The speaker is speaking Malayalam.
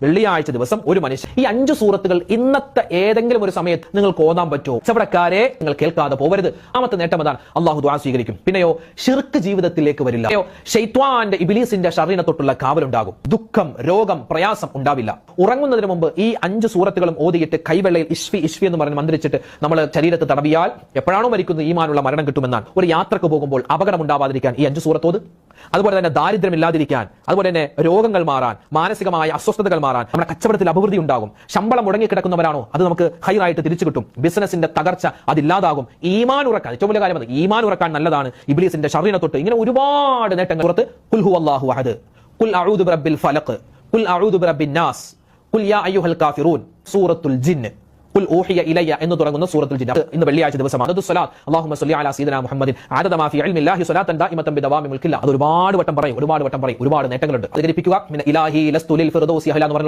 വെള്ളിയാഴ്ച ദിവസം ഒരു മനുഷ്യൻ ഈ 5 സൂറത്തുകൾ ഇന്നത്തെ ഏതെങ്കിലും ഒരു സമയത്ത് നിങ്ങൾക്ക് ഓതാൻ പറ്റുമോ? കച്ചവടക്കാരെ നിങ്ങൾ കേൾക്കാതെ പോവരുത്. ആമത്തെ നേട്ടം അതാണ്, അള്ളാഹു ദുആ സ്വീകരിക്കും. പിന്നെയോ ഷിർക്ക് ജീവിതത്തിലേക്ക് വരില്ല. ശൈത്വാന്റെ ഇബ്ലീസിന്റെ ശർറിനെ തൊട്ടുള്ള കാവലുണ്ടാകും. ദുഃഖം, രോഗം, പ്രയാസം ഉണ്ടാവില്ല. ഉറങ്ങുന്നതിന് മുമ്പ് ഈ 5 സൂറത്തുകളും ഓതിയിട്ട് കൈവെള്ളയിൽ ഇഷ്ഫി ഇഷ്ഫി എന്ന് പറഞ്ഞ് മന്ത്രിച്ചിട്ട് നമ്മൾ ശരീരത്ത് തടവിയാൽ എപ്പോഴാണോ മരിക്കുന്നത് ഈമാനുള്ള മരണം കിട്ടുമെന്നാണ്. ഒരു യാത്രക്ക് പോകുമ്പോൾ അപകടം ഉണ്ടാവാതിരിക്കാൻ ഈ 5 സൂറത്ത് ഓത്. അതുപോലെ തന്നെ ദാരിദ്ര്യമില്ലാതിരിക്കാൻ, അതുപോലെ തന്നെ രോഗങ്ങൾ മാറാൻ, മാനസികമായ അസ്വസ്ഥതകൾ മാറാൻ, നമ്മുടെ കച്ചവടത്തിൽ അഭിവൃദ്ധി ഉണ്ടാകും. ശമ്പളം മുടങ്ങിക്കിടക്കുന്നവരാണോ അത് നമുക്ക് ഹൈറായിട്ട് തിരിച്ചു കിട്ടും. ബിസിനസിന്റെ തകർച്ച അതില്ലാതാകും. ഈമാൻ ഉറക്കാൻ ഏറ്റവും വലിയ കാര്യം, ഈമാൻ ഉറക്കാൻ നല്ലതാണ്. ഇബ്ലീസിന്റെ ശർറിനെ തൊട്ട് ഇങ്ങനെ ഒരുപാട് നേട്ടങ്ങൾ. പുറത്ത് ഖുൽ ഹുവല്ലാഹു അഹദ്, ഖുൽ അഊദു ബിറബ്ബിൽ ഫലഖ്, ഖുൽ അഊദു ബിറബ്ബിൻ നാസ്, ഖുൽ യാ അയ്യുഹൽ കാഫിറൂൻ, സൂറത്തുൽ ജിന്ന്, ഖുൽ ഊഹിയ ഇലയ്യ എന്ന് തുടങ്ങുന്ന സൂറത്തുൽ ജിന്ന്. ഇന്ന് വെള്ളിയാഴ്ച ദിവസമാണ്. സ്വലാത്ത് അല്ലാഹുമ്മ സ്വല്ലി അലാ സയ്യിദിനാ മുഹമ്മദിൻ അദദ മാ ഫീ ഇൽമില്ലാഹി സ്വലാത്തൻ ദായിമതൻ ബിദവാമി മുൽക്കില്ല. അത് ഒരുപാട് വട്ടം പറയും, ഒരുപാട് നേട്ടങ്ങളുണ്ട്. അധികരിപ്പിക്കുക. മിന ഇലാഹി ലസ്തു ലിൽ ഫിർദൗസി അഹ്ല എന്ന് പറഞ്ഞ